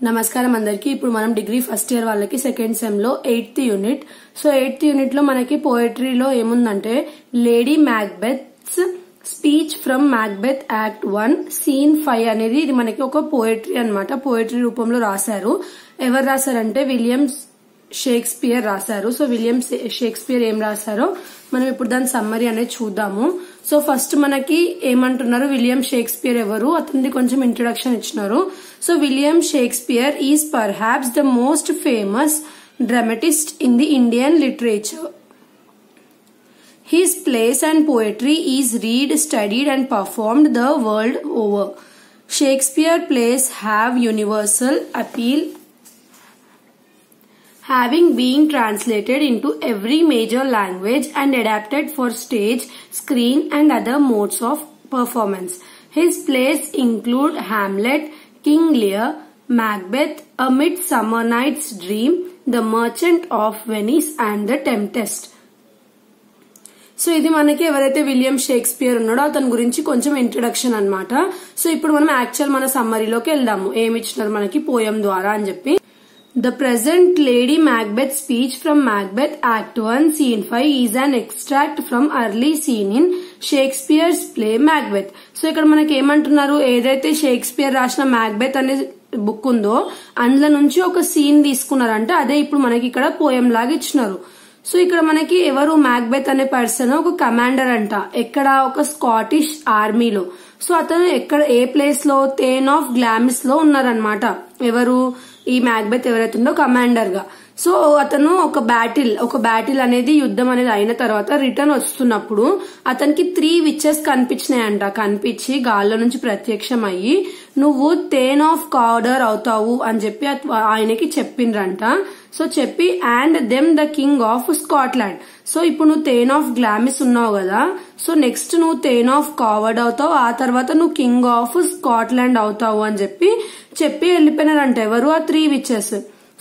నమస్కారం అందరికి. ఇప్పుడు మనం డిగ్రీ ఫస్ట్ ఇయర్ వాళ్ళకి సెకండ్ సెమ్ లో 8th unit. So 8th unit లో మనకి పోయట్రీలో ఏముందంటే Lady Macbeth's speech from Macbeth act 1 scene 5 అనేది ఇది మనకి ఒక పోయట్రీ అన్నమాట. పోయట్రీ రూపంలో రాశారు. ఎవరు రాశారంటే విలియం షేక్స్పియర్ రాశారు. సో విలియం షేక్స్పియర్ ఏం రాశారో మనం ఇప్పుడు దాని సమ్మరీ అనేది చూద్దాము. సో ఫస్ట్ మనకి ఏమంటున్నారు, విలియం షేక్స్పియర్ ఎవరు, అతనిది కొంచెం ఇంట్రొడక్షన్ ఇచ్చినారు. So William Shakespeare is perhaps the most famous dramatist in the Indian literature. His plays and poetry is read, studied and performed the world over. Shakespeare plays have universal appeal, having been translated into every major language and adapted for stage, screen and other modes of performance. His plays include Hamlet, King Lear, Macbeth, A Midsummer Night's Dream, The Merchant of Venice and The Tempest. So ఇది మనకి ఎవరైతే William Shakespeare ఉన్నాడో అతని గురించి కొంచెం introduction అన్నమాట. So ఇప్పుడు మనం యాక్చువల్ మన సమ్మరీలోకి వెళ్దాము. ఏమి ఇచ్చినారు మనకి పోయం ద్వారా అని చెప్పి. The present Lady Macbeth speech from Macbeth Act 1 Scene 5 is an extract from early scene in Shakespeare's play Macbeth. So ఇక్కడ మనకి ఏమంటున్నారు, ఏదైతే షేక్స్పియర్ రాసిన మ్యాక్బెత్ అనే బుక్ ఉందో అందులో నుంచి ఒక సీన్ తీసుకున్నారంటే అదే ఇప్పుడు మనకి ఇక్కడ పోయం లాగా ఇచ్చినారు. సో ఇక్కడ మనకి ఎవరు మ్యాక్బెత్ అనే పర్సన్ ఒక కమాండర్ అంట, ఎక్కడ ఒక స్కాటిష్ ఆర్మీలో. సో అతను ఎక్కడ ఏ ప్లేస్ లో, థేన్ ఆఫ్ గ్లామిస్ లో ఉన్నారనమాట. ఎవరు ఈ మ్యాక్బెత్ ఎవరైతే ఉందో కమాండర్ గా. సో అతను ఒక బ్యాటిల్ అనేది యుద్ధం అనేది అయిన తర్వాత రిటర్న్ వస్తున్నప్పుడు అతనికి 3 విచెస్ కనిపించినాయంట. కనిపించి గాల్లో నుంచి ప్రత్యక్షం అయ్యి నువ్వు థేన్ ఆఫ్ కార్డర్ అవుతావు అని చెప్పి ఆయనకి చెప్పిండ్రంట. సో చెప్పి and them the king of Scotland. So ఇప్పుడు నువ్వు థేన్ ఆఫ్ గ్లామిస్ ఉన్నావు కదా, సో నెక్స్ట్ నువ్వు థేన్ ఆఫ్ కావర్డ్ అవుతావు, ఆ తర్వాత నువ్వు కింగ్ ఆఫ్ స్కాట్లాండ్ అవుతావు అని చెప్పి వెళ్ళిపోయినారంట ఎవరు, ఆ 3 witches.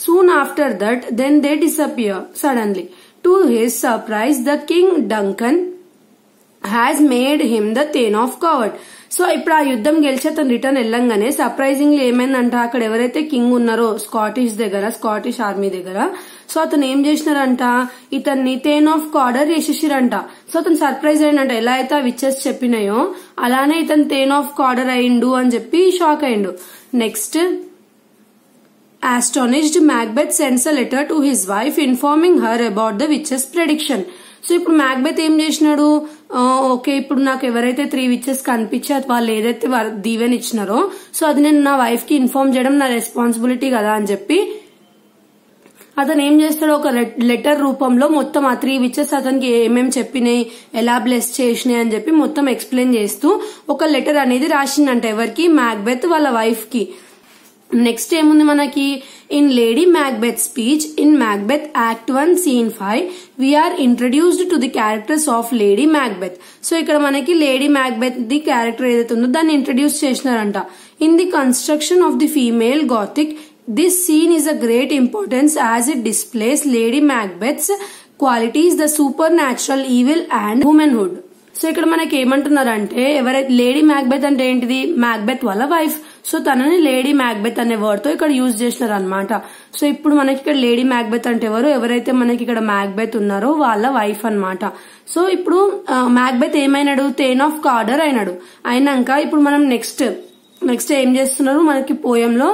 Soon after that, then they disappear suddenly. To his surprise, the king Duncan has made him the Thane of Coward. So ఇప్పుడు ఆ యుద్ధం గెలిచి అతను రిటర్న్ వెళ్ళంగానే సర్ప్రైజింగ్లీ ఏమైందంట, అక్కడ ఎవరైతే కింగ్ ఉన్నారో స్కాటిష్ ఆర్మీ దగ్గర, సో అతను ఏం చేసినారంట, ఇతన్ని థేన్ ఆఫ్ కార్డర్ చేసేసిరంట. సో అతను సర్ప్రైజ్ అయ్యిందంట, ఎలా అయితే ఆ విచెస్ చెప్పినాయో అలానే ఇతను థేన్ ఆఫ్ కార్డర్ అయిండు అని చెప్పి షాక్ అయిండు. Next, astonished, Macbeth sends a letter to his wife informing her about the witch's prediction. So ఇప్పుడు మ్యాక్బెత్ ఏం చేసినాడు, ఓకే ఇప్పుడు నాకు ఎవరైతే 3 విచెస్ కనిపించి వాళ్ళు ఏదైతే దీవెన ఇచ్చినారో సో అది నేను నా వైఫ్ కి ఇన్ఫార్మ్ చేయడం నా రెస్పాన్సిబిలిటీ కదా అని చెప్పి అతను ఏం చేస్తాడు, ఒక లెటర్ రూపంలో మొత్తం ఆ 3 విచెస్ అతనికి ఏమేమి చెప్పినాయి, ఎలా బ్లెస్ చేసినాయి అని చెప్పి మొత్తం ఎక్స్ప్లెయిన్ చేస్తూ ఒక లెటర్ అనేది రాసిందంట. ఎవరికి, మ్యాక్బెత్ వాళ్ళ వైఫ్ కి. నెక్స్ట్ ఏముంది మనకి, in Lady Macbeth speech in Macbeth act 1 scene 5 we are introduced to the characters of Lady Macbeth. So ఇక్కడ మనకి లేడీ మ్యాక్బెత్ ది క్యారెక్టర్ ఏదైతే ఉందో దాన్ని ఇంట్రడ్యూస్ చేసినారంట. In the construction of the female gothic this scene is a great importance as it displays Lady Macbeth's qualities, the supernatural, evil and womanhood. So ఇక్కడ మనకి ఏమంటున్నారంటే, ఎవరైతే lady Macbeth అంటే ఏంటిది, మ్యాక్బెత్ వాళ్ళ వైఫ్. సో తనని lady Macbeth అనే word తో ఇక్కడ యూజ్ చేసినారు అనమాట. సో ఇప్పుడు మనకి ఇక్కడ లేడీ మ్యాక్బెత్ అంటే ఎవరు, ఎవరైతే మనకి ఇక్కడ మ్యాక్బెత్ ఉన్నారో వాళ్ళ వైఫ్ అన్నమాట. సో ఇప్పుడు మ్యాక్బెత్ ఏమైనాడు, థేన్ ఆఫ్ కార్డర్ అయినాడు. అయినాక ఇప్పుడు మనం నెక్స్ట్ ఏం చేస్తున్నారు, మనకి పోయంలో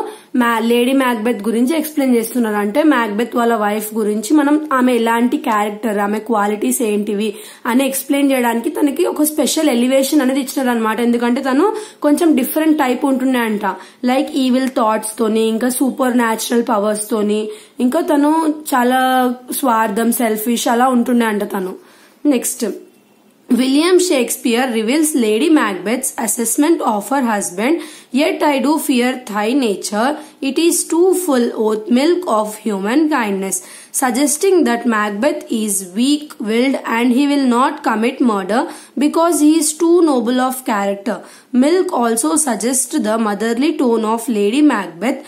లేడీ మ్యాక్బెత్ గురించి ఎక్స్ప్లెయిన్ చేస్తున్నారు. అంటే మ్యాక్బెత్ వాళ్ళ వైఫ్ గురించి మనం ఆమె ఎలాంటి క్యారెక్టర్, ఆమె క్వాలిటీస్ ఏంటివి అని ఎక్స్ప్లెయిన్ చేయడానికి తనకి ఒక స్పెషల్ ఎలివేషన్ అనేది ఇచ్చినారు అనమాట. ఎందుకంటే తను కొంచెం డిఫరెంట్ టైప్ ఉంటుండే అంట, లైక్ ఈవిల్ థాట్స్ తోని, ఇంకా సూపర్ న్యాచురల్ పవర్స్ తోని, ఇంకా తను చాలా స్వార్థం, సెల్ఫిష్ అలా ఉంటుండే అంట తను. Next, William Shakespeare reveals Lady Macbeth's assessment of her husband. Yet I do fear thy nature. It is too full with milk of human kindness, suggesting that Macbeth is weak-willed and he will not commit murder because he is too noble of character. Milk also suggests the motherly tone of Lady Macbeth,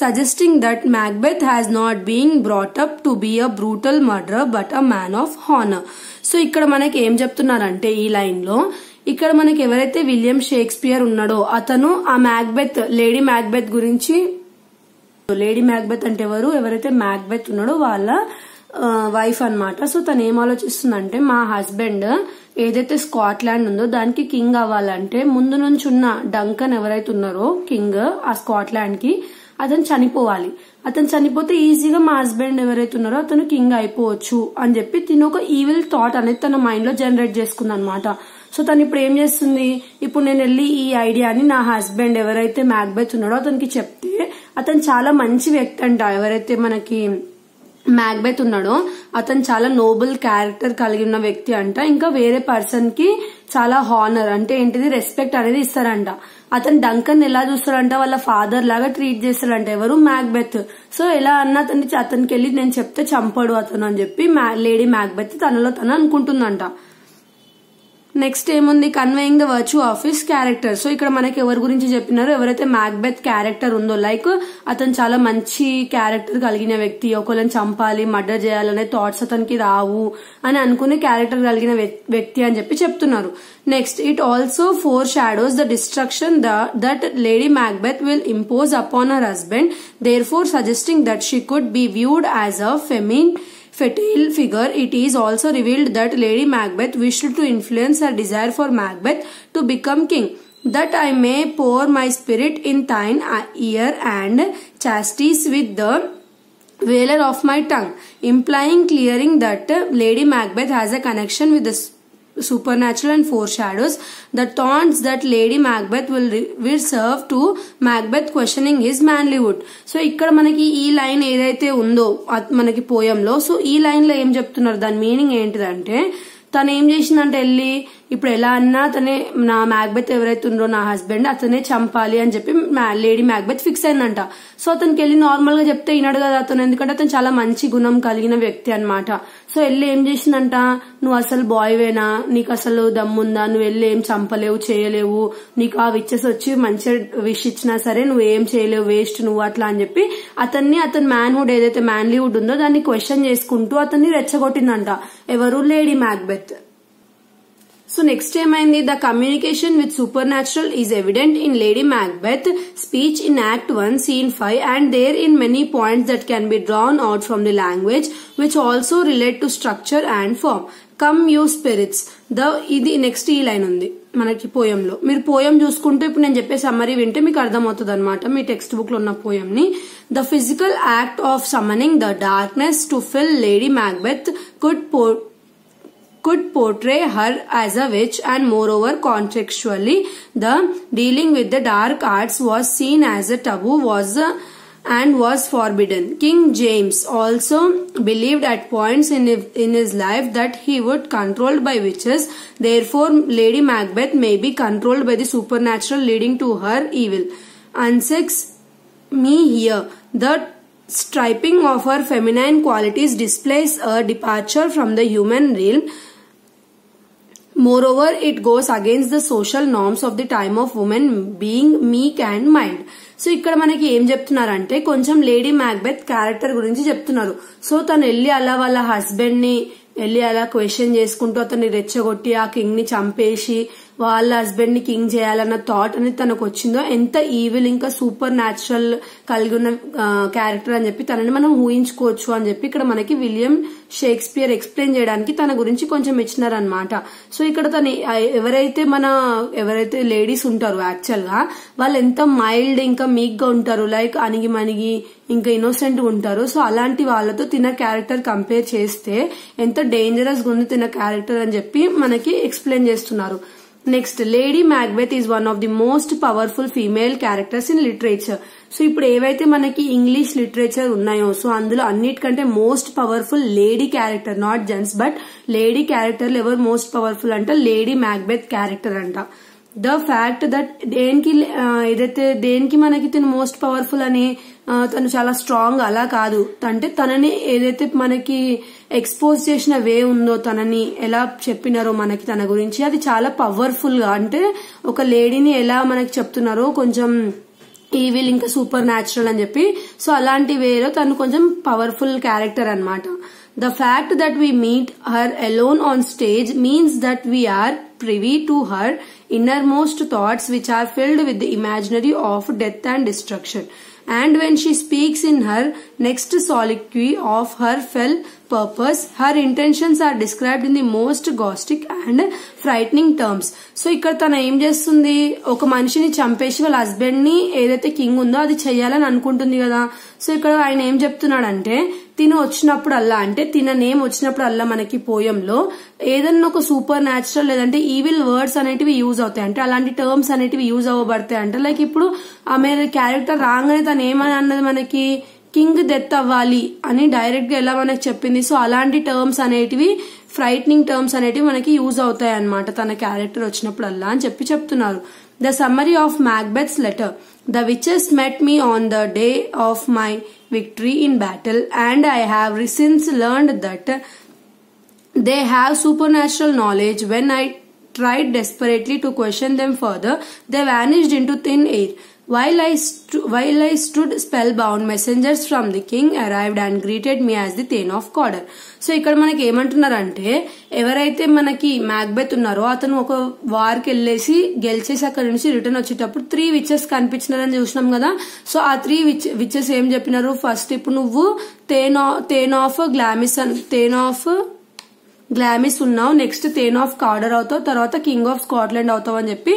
suggesting that Macbeth has not been brought up to be a brutal murderer but a man of honor. So ఇక్కడ మనకి ఏం చెప్తున్నారంటే ఈ line లో ఇక్కడ మనకి ఎవరైతే William Shakespeare ఉన్నాడో అతను ఆ మ్యాక్బెత్ లేడీ మ్యాక్బెత్ గురించి లేడీ మ్యాక్బెత్ అంటే ఎవరైతే మ్యాక్బెత్ ఉన్నాడో వాళ్ళ వైఫ్ అన్నమాట. సో తను ఏం ఆలోచిస్తుందంటే, మా హస్బెండ్ ఏదైతే స్కాట్లాండ్ ఉందో దానికి కింగ్ అవ్వాలంటే ముందు నుంచి ఉన్న డంకన్ ఎవరైతే ఉన్నారో కింగ్ ఆ స్కాట్లాండ్ కి, అతను చనిపోవాలి. అతను చనిపోతే ఈజీగా మా హస్బెండ్ ఎవరైతే ఉన్నారో అతను కింగ్ అయిపోవచ్చు అని చెప్పి తిను ఒక ఈవిల్ థాట్ అనేది తన మైండ్ లో జనరేట్ చేసుకుంది అనమాట. సో తను ఇప్పుడు ఏం చేస్తుంది, ఇప్పుడు నేను వెళ్ళి ఈ ఐడియాని నా హస్బెండ్ ఎవరైతే మ్యాక్బెత్ ఉన్నాడో అతనికి చెప్తే అతను చాలా మంచి వ్యక్తి అంట. ఎవరైతే మనకి మ్యాక్బెత్ ఉన్నాడో అతను చాలా నోబుల్ క్యారెక్టర్ కలిగిన వ్యక్తి అంట. ఇంకా వేరే పర్సన్ కి చాలా హానర్ అంటే ఏంటిది, రెస్పెక్ట్ అనేది ఇస్తారంట. అతను డంకన్ ఎలా చూస్తాడంట, వాళ్ళ ఫాదర్ లాగా ట్రీట్ చేస్తాడంట. ఎవరు, మ్యాక్బెత్. సో ఎలా అన్న అతనికి వెళ్ళి నేను చెప్తే చంపడు అతను అని చెప్పి లేడీ మ్యాక్బెత్ తనలో తను అనుకుంటుందంట. నెక్స్ట్ ఏముంది, conveying the virtue of his character. So ఇక్కడ మనకి ఎవరి గురించి చెప్పినారో, ఎవరైతే మ్యాక్బెత్ క్యారెక్టర్ ఉందో, లైక్ అతను చాలా మంచి క్యారెక్టర్ కలిగిన వ్యక్తి, ఒకళ్ళని చంపాలి మర్డర్ చేయాలనే థాట్స్ అతనికి రావు అని అనుకునే క్యారెక్టర్ కలిగిన వ్యక్తి అని చెప్పి చెప్తున్నారు. Next, it also foreshadows the destruction that Lady Macbeth will impose upon her husband, therefore suggesting that she could be viewed as a fatale figure. It is also revealed that Lady Macbeth wished to influence her desire for Macbeth to become king. That I may pour my spirit in thine ear and chastise with the valor of my tongue, implying clearing that Lady Macbeth has a connection with the supernatural and foreshadows the taunts that Lady Macbeth will serve to Macbeth questioning his manlyhood. So ఇక్కడ మనకి ఈ line ఏదైతే ఉందో మనకి పోయంలో, so ఈ line లో ఏం చెప్తున్నారు, దాని మీనింగ్ ఏంటిదంటే, తను ఏం చేసిందంటే వెళ్ళి ఇప్పుడు ఎలా అన్నా తనే నా మ్యాక్బెత్ ఎవరైతే ఉందో నా హస్బెండ్ అతనే చంపాలి అని చెప్పి లేడీ మ్యాక్బెత్ ఫిక్స్ అయిందంట. సో అతనికి వెళ్ళి నార్మల్ గా చెప్తే వినడు కదా అతను, ఎందుకంటే అతను చాలా మంచి గుణం కలిగిన వ్యక్తి అనమాట. సో వెళ్ళి ఏం చేసిందంట, నువ్వు అసలు బాయ్వేనా, నీకు అసలు దమ్ముందా, నువ్వు వెళ్ళి ఏం చంపలేవు చేయలేవు, నీకు ఆ విచ్చెస్ వచ్చి మంచిగా విష్ ఇచ్చినా సరే నువ్వు ఏం చేయలేవు, వేస్ట్ నువ్వు అట్లా అని చెప్పి అతన్ని మ్యాన్హుడ్ ఏదైతే మ్యాన్లీవుడ్ ఉందో దాన్ని క్వశ్చన్ చేసుకుంటూ అతన్ని రెచ్చగొట్టిందంట. ఎవరు, లేడీ మ్యాక్బెత్. So next ఏమైంది, the communication with supernatural is evident in Lady Macbeth speech in Act 1 Scene 5 and there in many points that can be drawn out from the language which also relate to structure and form. Come you spirits. ఇది next ఈ line ఉంది మనకి పోయంలో. మీరు poem చూసుకుంటే ఇప్పుడు నేను చెప్పే summary వింటే మీకు అర్థమవుతుంది అనమాట, మీ టెక్స్ట్ బుక్ లో ఉన్న పోయం ని. The physical act of summoning the darkness to fill Lady Macbeth could portray her as a witch, and moreover contextually the dealing with the dark arts was seen as a taboo and was forbidden. King James also believed at points in his life that he would controlled by witches, therefore Lady Macbeth may be controlled by the supernatural leading to her evil. Unsex me here. The stripping of her feminine qualities displays a departure from the human realm. Moreover, it goes against the social norms of the time of women being meek and mild. So ఇక్కడ మనకి ఏం చెప్తున్నారంటే కొంచెం lady Macbeth character గురించి చెప్తున్నారు. So తను వెళ్ళి అలా వాళ్ళ హస్బెండ్ ని వెళ్ళి అలా క్వశ్చన్ చేసుకుంటూ అతన్ని రెచ్చగొట్టి ఆ కింగ్ ని చంపేసి వాళ్ళ హస్బెండ్ ని కింగ్ చేయాలన్న థాట్ అనేది తనకు వచ్చిందో, ఎంత ఈవిల్ ఇంకా సూపర్ న్యాచురల్ కలిగి ఉన్న క్యారెక్టర్ అని చెప్పి తనని మనం ఊహించుకోవచ్చు అని చెప్పి ఇక్కడ మనకి విలియం షేక్స్పియర్ ఎక్స్ప్లెయిన్ చేయడానికి తన గురించి కొంచెం ఇచ్చినారనమాట. సో ఇక్కడ తను ఎవరైతే లేడీస్ ఉంటారు యాక్చువల్ గా వాళ్ళు ఎంత మైల్డ్ ఇంకా మీక్ గా ఉంటారు, లైక్ అణిగి మణిగి ఇంకా ఇన్నోసెంట్ గా ఉంటారు. సో అలాంటి వాళ్ళతో తిన క్యారెక్టర్ కంపేర్ చేస్తే ఎంత డేంజరస్ గా ఉంది తిన క్యారెక్టర్ అని చెప్పి మనకి ఎక్స్ప్లెయిన్ చేస్తున్నారు. Next, lady Macbeth is one of the most powerful female characters in literature. So ఇప్పుడు ఏవైతే మనకి ఇంగ్లీష్ లిటరేచర్ ఉన్నాయో సో అందులో అన్నిటికంటే most powerful lady character, not gents but lady క్యారెక్టర్లు ఎవరు మోస్ట్ పవర్ఫుల్ అంటే లేడీ మ్యాక్బెత్ క్యారెక్టర్ అంట. ద ఫ్యాక్ట్ దట్ దేనికి మనకి తను మోస్ట్ పవర్ఫుల్ అని తను చాలా స్ట్రాంగ్ అలా కాదు, అంటే తనని ఏదైతే మనకి ఎక్స్పోజ్ చేసిన వే ఉందో, తనని ఎలా చెప్పినారో మనకి తన గురించి అది చాలా పవర్ఫుల్ గా, అంటే ఒక లేడీని ఎలా మనకి చెప్తున్నారో కొంచెం ఈవిల్ ఇంకా సూపర్ న్యాచురల్ అని చెప్పి, సో అలాంటి వేలో తను కొంచెం పవర్ఫుల్ క్యారెక్టర్ అన్నమాట. The fact that we meet her alone on stage means that we are privy to her innermost thoughts which are filled with the imaginary of death and destruction. and when she speaks in her next soliloquy of her fell purpose, her intentions are described in the most caustic and frightening terms. So ఇక్కడ తను ఏం చేస్తుంది, ఒక మనిషిని చంపేసి వాళ్ళ husband ని ఏదైతే కింగ్ ఉందో అది చెయ్యాలని అనుకుంటుంది కదా. సో ఇక్కడ ఆయన ఏం చెప్తున్నాడంటే, తిను వచ్చినప్పుడల్లా, అంటే తిన నేమ్ వచ్చినప్పుడల్లా మనకి పోయంలో ఏదన్నా ఒక సూపర్ న్యాచురల్ లేదంటే ఈవిల్ వర్డ్స్ అనేటివి యూజ్ అవుతాయి, అంటే అలాంటి టర్మ్స్ అనేటివి యూజ్ అవ్వబడతాయి. అంటే లైక్ ఇప్పుడు ఆమె క్యారెక్టర్ రాగానే తను ఏమని అన్నది, మనకి కింగ్ డెత్ అవ్వాలి అని డైరెక్ట్ గా ఎలా మనకి చెప్పింది. సో అలాంటి టర్మ్స్ అనేటివి, ఫ్రైట్నింగ్ టర్మ్స్ అనేటివి మనకి యూజ్ అవుతాయి అన్నమాట తన క్యారెక్టర్ వచ్చినప్పుడల్లా అని చెప్తున్నారు. The summary of Macbeth's letter. The witches met me on the day of my victory in battle, and I have since learned that they have supernatural knowledge. When I tried desperately to question them further, they vanished into thin air. While I stood spellbound, messengers from the king arrived and greeted me as the Thane of Cawdor. So ఇక్కడ మనకి ఏమంటున్నారంటే, ఎవరైతే మనకి Macbeth ఉన్నారో అతను ఒక వార్కి వెళ్ళేసి గెలిచేసి అక్కడ నుంచి రిటర్న్ వచ్చేటప్పుడు 3 విచెస్ కనిపించినారని చూసినాం కదా. సో ఆ 3 విచెస్ ఏం చెప్పినారు, ఫస్ట్ ఇప్పుడు నువ్వు థేన్ ఆఫ్ గ్లామిస్ ఉన్నావు, నెక్స్ట్ థేన్ ఆఫ్ కాడర్ అవుతావు, తర్వాత కింగ్ ఆఫ్ స్కాట్లాండ్ అవుతావు అని చెప్పి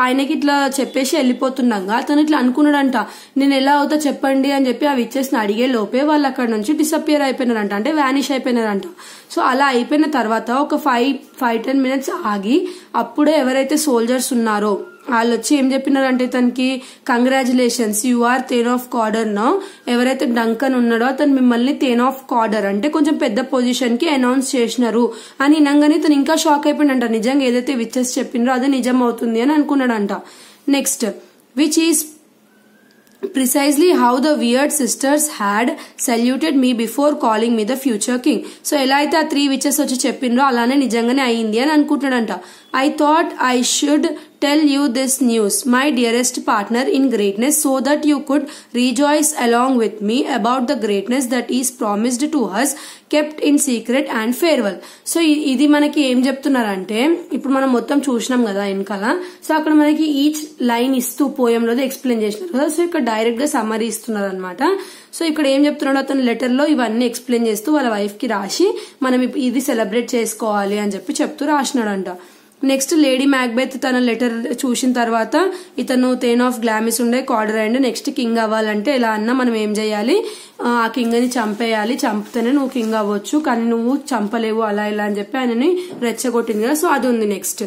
ఆయనకి ఇట్లా చెప్పేసి వెళ్ళిపోతున్నాగా అతను ఇట్లా అనుకున్నాడంట, నేను ఎలా అవుతా చెప్పండి అని చెప్పి ఆ విచెస్ ని అడిగే లోపే వాళ్ళు అక్కడ నుంచి డిసపియర్ అయిపోయినారంట, అంటే వానిష్ అయిపోయినారంట. సో అలా అయిపోయిన తర్వాత ఒక 5-10 minutes ఆగి అప్పుడే ఎవరైతే సోల్జర్స్ ఉన్నారో వాళ్ళు వచ్చి ఏం చెప్పినారంటే తనకి, congratulations, you are thane of Cawdor now. ఎవరైతే డంకన్ ఉన్నాడో అతను మిమ్మల్ని థేన్ ఆఫ్ కాడర్ అంటే కొంచెం పెద్ద పొజిషన్ కి అనౌన్స్ చేసినారు అని వినంగానే తను ఇంకా షాక్ అయిపోయిందంట, నిజంగా ఏదైతే విచెస్ చెప్పినారో అదే నిజం అవుతుంది అని అనుకున్నాడంట. Next, which is precisely how the weird sisters had saluted me before calling me the future king. So ఎలా అయితే ఆ 3 విచెస్ వచ్చి చెప్పిండ్రో అలానే నిజంగానే అయింది అని అనుకుంటాడంట. I thought I should tell you this news, my dearest partner in greatness, so that you could rejoice along with me about the greatness that is promised to us, kept in secret and farewell. So ఇది మనకి ఏం చెప్తున్నారంటే, ఇప్పుడు మనం మొత్తం చూసినాం కదా వెనకాల. సో అక్కడ మనకి ఈచ్ లైన్ ఇస్తూ పోయంలో ఎక్స్ప్లెయిన్ చేసినారు కదా. సో ఇక్కడ డైరెక్ట్ గా సమ్మరీ ఇస్తున్నారు అనమాట. సో ఇక్కడ ఏం చెప్తున్నాడు, అతను లెటర్ లో ఇవన్నీ ఎక్స్ప్లెయిన్ చేస్తూ వాళ్ళ వైఫ్ కి రాసి మనం ఇది సెలబ్రేట్ చేసుకోవాలి అని చెప్తూ రాసినాడంట. నెక్స్ట్, లేడీ మ్యాక్బెత్ తన లెటర్ చూసిన తర్వాత ఇతను థేన్ ఆఫ్ గ్లామిస్ ఉండే కాడర్ అండ్ నెక్స్ట్ కింగ్ అవ్వాలంటే ఎలా అన్నా మనం ఏం చేయాలి, ఆ కింగ్ ని చంపేయాలి, చంపితేనే నువ్వు కింగ్ అవ్వచ్చు, కానీ నువ్వు చంపలేవు అలా ఇలా అని చెప్పి ఆయనని రెచ్చగొట్టింది కదా. సో అది ఉంది. Next,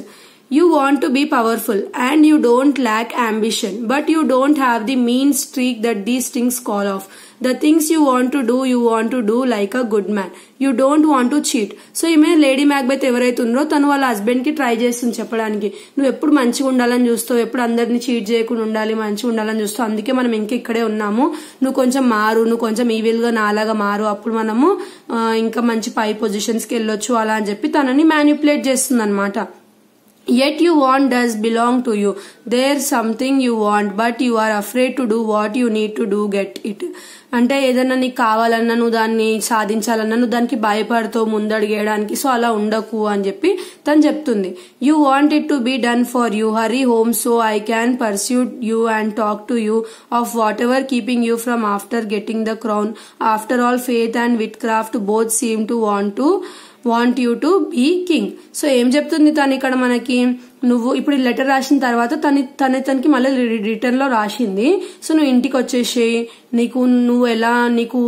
you want to be powerful and you don't lack ambition, but you don't have the mean streak that these things call off. The things you want to do like a good man. You don't want to cheat. So ఈమె lady Macbeth ఎవరైతే ఉందో తను వాళ్ళ husband కి try చేస్తుంది చెప్పడానికి, నువ్వు ఎప్పుడు మంచిగా ఉండాలని చూస్తావు, ఎప్పుడు అందరినీ చీట్ చేయకుండా ఉండాలి, మంచిగా ఉండాలని చూస్తావు, అందుకే మనం ఇంకా ఇక్కడే ఉన్నాము, నువ్వు కొంచెం మారు, నువ్వు కొంచెం ఈవిల్ గా నాలాగా మారు, అప్పుడు మనము ఇంకా మంచి పై పొజిషన్స్ కి వెళ్ళొచ్చు అలా అని చెప్పి తనని మ్యానిపులేట్ చేస్తుంది అనమాట. Yet you want does belong to you. There's something you want, but you are afraid to do what you need to do get it. అంటే ఏదన్నా నీకు కావాలన్నా, నువ్వు దాన్ని సాధించాలన్నా నువ్వు దానికి భయపడతావు ముందడిగేయడానికి. సో అలా ఉండకు అని చెప్పి తను చెప్తుంది. You want it to be done for you, hurry home so I can pursue you and talk to you of whatever keeping you from after getting the crown. After all faith and witchcraft both seem to want you to be king. So ఏం చెప్తుంది తను ఇక్కడ మనకి, నువ్వు ఇప్పుడు letter రాసిన తర్వాత తనకి మళ్ళీ రిటర్న్ లో రాసింది. సో నువ్వు ఇంటికి వచ్చేసేయి, నువ్వు ఎలా నీకు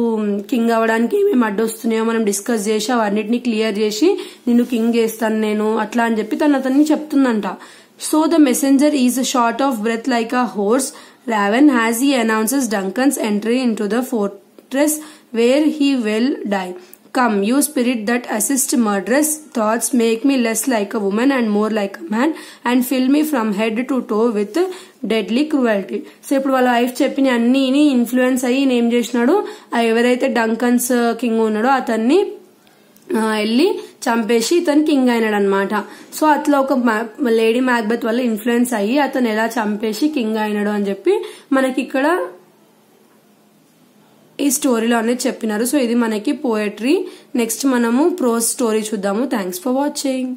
కింగ్ అవ్వడానికి ఏమేమి అడ్డొస్తున్నాయో మనం డిస్కస్ చేసి అవన్నిటిని క్లియర్ చేసి నిన్ను కింగ్ చేస్తాను నేను అట్లా అని చెప్పి అతన్ని చెప్తుందంట. So the messenger is short of breath like a horse raven as he announces Duncan's entry into the fortress where he will die. Come, you spirit that assist murderous thoughts, make me less like a woman and more like a man, and fill me from head to toe with deadly cruelty. So ఇప్పుడు వాళ్ళ wife చెప్పిన అన్ని influence అయ్యి ఏం చేసినాడు, ఎవరైతే డంకన్స్ king ఉన్నాడో అతన్ని వెళ్ళి చంపేసి ఇతను కింగ్ అయినాడు అనమాట. సో అట్లా ఒక లేడీ మ్యాక్బెత్ వల్ల ఇన్ఫ్లుయెన్స్ అయ్యి అతను ఎలా చంపేసి కింగ్ అయినాడు అని చెప్పి మనకి ఇక్కడ ఈ స్టోరీలో అనేది చెప్పినారు. సో ఇది మనకి పోయట్రీ. నెక్స్ట్ మనము ప్రోజ్ స్టోరీ చూద్దాము. Thanks for watching.